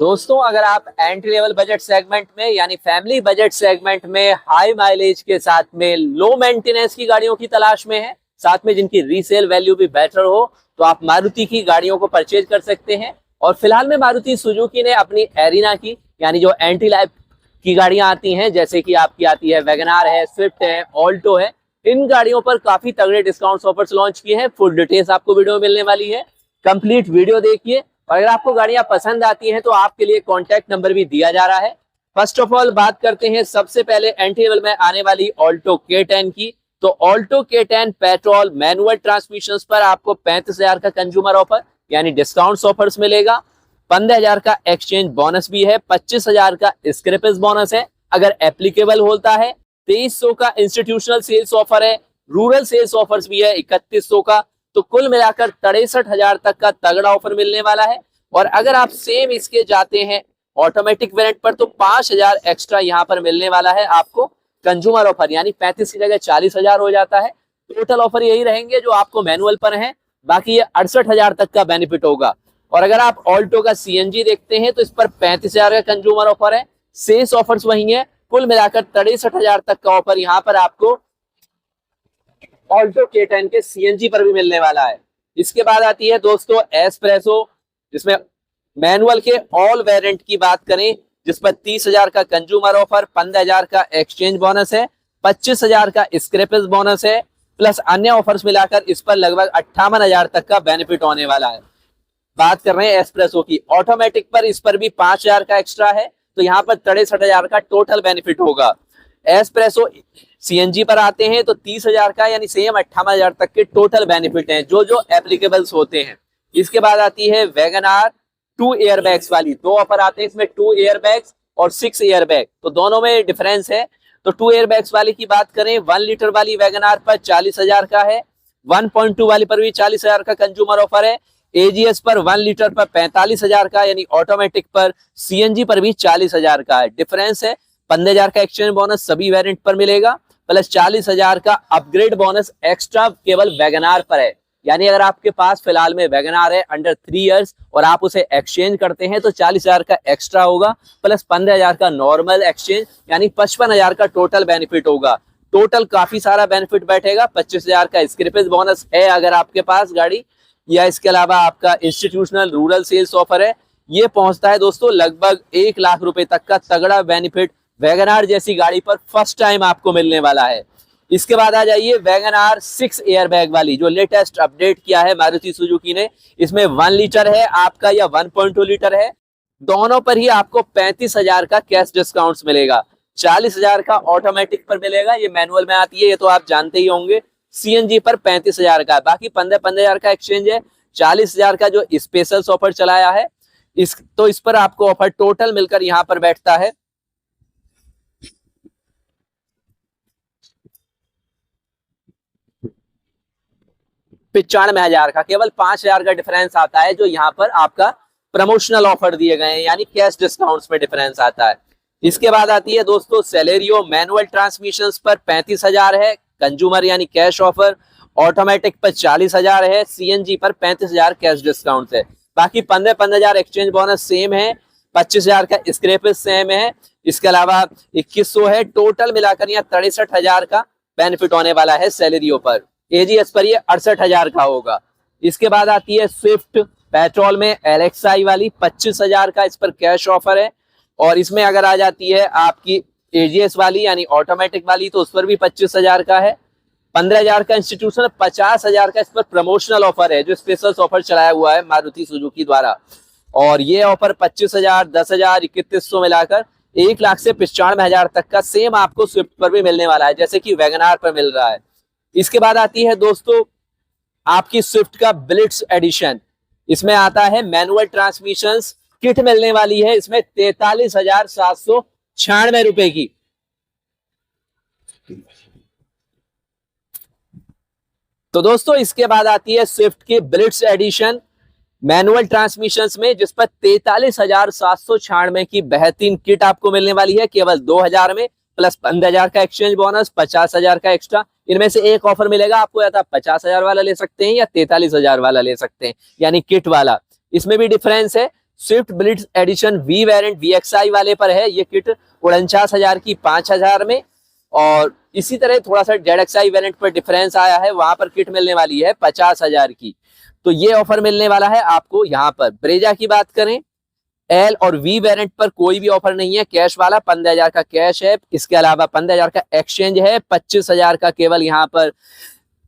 दोस्तों, अगर आप एंट्री लेवल बजट सेगमेंट में यानी फैमिली बजट सेगमेंट में हाई माइलेज के साथ में लो मेंटेनेंस की गाड़ियों की तलाश में है, साथ में जिनकी रीसेल वैल्यू भी बेटर हो, तो आप मारुति की गाड़ियों को परचेज कर सकते हैं। और फिलहाल में मारुति सुजुकी ने अपनी एरिना की यानी जो एंट्री लाइफ की गाड़ियां आती हैं, जैसे कि आपकी आती है वैगनार है, स्विफ्ट है, ऑल्टो है, इन गाड़ियों पर काफी तगड़े डिस्काउंट ऑफर्स लॉन्च किए हैं। फुल डिटेल्स आपको वीडियो में मिलने वाली है, कंप्लीट वीडियो देखिए। और अगर आपको गाड़ियां पसंद आती हैं तो आपके लिए कॉन्टैक्ट नंबर भी दिया जा रहा है। फर्स्ट ऑफ ऑल बात करते हैं सबसे पहले एंट्री लेवल में आने वाली ऑल्टो K10 की। तो Alto K10 petrol manual transmission पर आपको 35,000 का कंज्यूमर ऑफर यानी डिस्काउंट ऑफर्स मिलेगा। 15,000 का एक्सचेंज बोनस भी है, 25,000 का स्क्रैपेज बोनस है अगर एप्लीकेबल होता है। 2300 का इंस्टीट्यूशनल सेल्स ऑफर है, रूरल सेल्स ऑफर्स भी है 3100 का। तो कुल मिलाकर 63,000 तक का तगड़ा ऑफर मिलने वाला है। और अगर आप सेम इसके जाते हैं ऑटोमेटिक वेरिएंट पर तो 5,000 एक्स्ट्रा यहाँ पर मिलने वाला है आपको कंज्यूमर ऑफर, यानी 35 की जगह 40,000 हो जाता है। टोटल ऑफर यही रहेंगे जो आपको मैनुअल पर है, बाकी ये 68,000 तक का बेनिफिट होगा। और अगर आप ऑल्टो का CNG देखते हैं तो इस पर 35,000 का कंज्यूमर ऑफर है, सेल्स ऑफर्स वही है। कुल मिलाकर 63,000 तक का ऑफर यहाँ पर आपको ऑल्टो K10 के CNG पर भी मिलने वाला है। इसके बाद आती है दोस्तों एस्प्रेसो, जिसमें मैनुअल के ऑल वेरिएंट की बात करें, जिस पर 30,000 का कंज्यूमर ऑफर, 15,000 का एक्सचेंज बोनस है, 25,000 का स्क्रैपेज बोनस है, प्लस अन्य ऑफर्स मिलाकर इस पर लगभग 58,000 तक का बेनिफिट होने वाला है। बात कर रहे हैं एस्प्रेसो की। ऑटोमेटिक पर इस पर भी 5,000 का एक्स्ट्रा है, तो यहाँ पर 63,000 का टोटल बेनिफिट होगा। एस्प्रेसो CNG पर आते हैं तो 30,000 का यानी सेम 58,000 तक के टोटल बेनिफिट हैं जो जो एप्लीकेबल्स होते हैं। इसके बाद आती है वैगनार 2 एयरबैग्स वाली। दो ऑफर आते हैं इसमें, 2 एयरबैग्स और 6 एयरबैग, तो दोनों में डिफरेंस है। तो 2 एयरबैग्स वाली की बात करें, 1 लीटर वाली वैगनार पर 40,000 का है, 1.2 वाली पर भी 40,000 का कंज्यूमर ऑफर है, AGS पर 1 लीटर पर 45,000 का यानी ऑटोमेटिक पर, CNG पर भी 40,000 का है। डिफरेंस है 15,000 का एक्सचेंज बोनस सभी वेरिएंट पर मिलेगा, प्लस 40,000 का अपग्रेड बोनस एक्स्ट्रा केवल वैगनार पर है। यानी अगर आपके पास फिलहाल में वैगनार है अंडर 3 इयर्स और आप उसे एक्सचेंज करते हैं तो 40,000 का एक्स्ट्रा होगा, प्लस 15,000 का नॉर्मल एक्सचेंज यानी 55,000 का टोटल बेनिफिट होगा। टोटल काफी सारा बेनिफिट बैठेगा। 25,000 का स्क्रैपेज बोनस है अगर आपके पास गाड़ी, या इसके अलावा आपका इंस्टीट्यूशनल रूरल सेल्स ऑफर है। ये पहुंचता है दोस्तों लगभग 1 लाख रुपए तक का तगड़ा बेनिफिट वैगनार जैसी गाड़ी पर फर्स्ट टाइम आपको मिलने वाला है। इसके बाद आ जाइए वैगनार 6 एयरबैग वाली, जो लेटेस्ट अपडेट किया है मारुति सुजुकी ने। इसमें 1 लीटर है आपका या 1.2 लीटर है, दोनों पर ही आपको 35,000 का कैश डिस्काउंट मिलेगा। 40,000 का ऑटोमेटिक पर मिलेगा, ये मैनुअल में आती है, ये तो आप जानते ही होंगे। CNG पर 35,000 का, बाकी 15,000 का एक्सचेंज है। 40,000 का जो स्पेशल ऑफर चलाया है इस पर आपको ऑफर टोटल मिलकर यहाँ पर बैठता है 95,000 का। केवल 5,000 का डिफरेंस आता है जो यहाँ पर आपका प्रमोशनल ऑफर दिए गए हैं, यानी कैश डिस्काउंट्स में डिफरेंस आता है। इसके बाद आती है दोस्तों सेलेरियो, मैनुअल ट्रांसमिशन पर 35,000 है कंज्यूमर यानी कैश ऑफर, ऑटोमेटिक पर 40,000 है, CNG पर 35,000 कैश डिस्काउंट है। बाकी 15,000 एक्सचेंज बोनस सेम है, 25,000 का स्क्रैपेज सेम है, इसके अलावा 2100 है। टोटल मिलाकर यहाँ 63,000 का बेनिफिट होने वाला है सेलेरियो पर। AGS पर ये 68,000 का होगा। इसके बाद आती है स्विफ्ट पेट्रोल में LXI वाली, 25,000 का इस पर कैश ऑफर है। और इसमें अगर आ जाती है आपकी AGS वाली यानी ऑटोमेटिक वाली तो उस पर भी 25,000 का है। 15,000 का इंस्टीट्यूशनल, 50,000 का इस पर प्रमोशनल ऑफर है जो स्पेशल ऑफर चलाया हुआ है मारुति सुजुकी द्वारा। और ये ऑफर 25,000, 10,000, 3100 मिलाकर 1 लाख से 95,000 तक का सेम आपको स्विफ्ट पर भी मिलने वाला है, जैसे कि वैगनार पर मिल रहा है। इसके बाद आती है दोस्तों आपकी स्विफ्ट का ब्लिट्स एडिशन। इसमें आता है मैनुअल ट्रांसमिशन, किट मिलने वाली है इसमें 43,796 रुपए की। तो दोस्तों इसके बाद आती है स्विफ्ट की ब्लिट्स एडिशन मैनुअल ट्रांसमिशन में, जिस पर 43,796 की बेहतरीन किट आपको मिलने वाली है केवल 2,000 में, प्लस 15,000 का एक्सचेंज बोनस, 50,000 का एक्स्ट्रा। इनमें से एक ऑफर मिलेगा आपको, या तो 50,000 वाला ले सकते हैं या 43,000 वाला ले सकते हैं, यानी किट वाला। इसमें भी डिफरेंस है, Swift Blitz edition V variant VXI वाले पर है ये किट 49,000 की 5,000 में। और इसी तरह थोड़ा सा ZXI वेरिएंट पर डिफरेंस आया है, वहां पर किट मिलने वाली है 50,000 की। तो ये ऑफर मिलने वाला है आपको यहाँ पर। ब्रेजा की बात करें, एल और वी वेरिएंट पर कोई भी ऑफर नहीं है, कैश वाला 15,000 का कैश है, इसके अलावा 15,000 का एक्सचेंज है, 25,000 का केवल यहाँ पर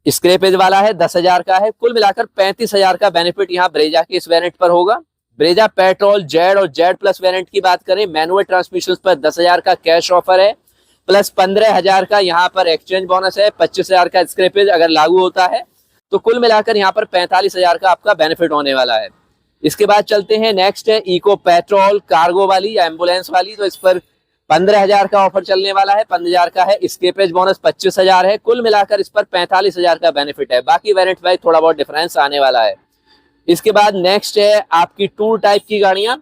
स्क्रैपेज वाला है, 10,000 का है। कुल मिलाकर 35,000 का बेनिफिट यहाँ ब्रेजा के इस वेरिएंट पर होगा। ब्रेजा पेट्रोल, जेड और जेड प्लस वेरिएंट की बात करें, मैनुअल ट्रांसमिशन पर 10,000 का कैश ऑफर है, प्लस 15,000 का यहाँ पर एक्सचेंज बोनस है, 25,000 का स्क्रैपेज अगर लागू होता है। तो कुल मिलाकर यहाँ पर 45,000 का आपका बेनिफिट होने वाला है। इसके बाद चलते हैं, नेक्स्ट है इको पेट्रोल कार्गो वाली या एम्बुलेंस वाली। तो इस पर 15,000 का ऑफर चलने वाला है, 15,000 का है, स्क्रैपेज बोनस 25,000 है। कुल मिलाकर इस पर 45,000 का बेनिफिट है। बाकी वेरिएंट वाइज थोड़ा बहुत डिफरेंस आने वाला है। इसके बाद नेक्स्ट है आपकी टूर टाइप की गाड़ियां,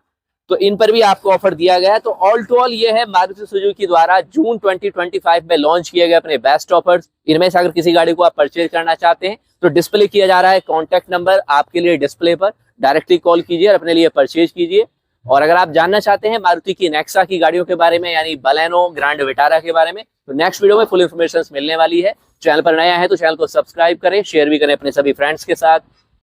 तो इन पर भी आपको ऑफर दिया गया है। तो ऑल टू ऑल ये है मारुति सुजुकी द्वारा जून 2025 में लॉन्च किए गए अपने बेस्ट ऑफर्स। इनमें से अगर किसी गाड़ी को आप परचेज करना चाहते हैं तो डिस्प्ले किया जा रहा है कॉन्टैक्ट नंबर आपके लिए डिस्प्ले पर, डायरेक्टली कॉल कीजिए और अपने लिए परचेज कीजिए। और अगर आप जानना चाहते हैं मारुति की नेक्सा की गाड़ियों के बारे में, यानी बलेनो, ग्रैंड विटारा के बारे में, तो नेक्स्ट वीडियो में फुल इन्फॉर्मेशन मिलने वाली है। चैनल पर नया है तो चैनल को सब्सक्राइब करें, शेयर भी करें अपने सभी फ्रेंड्स के साथ।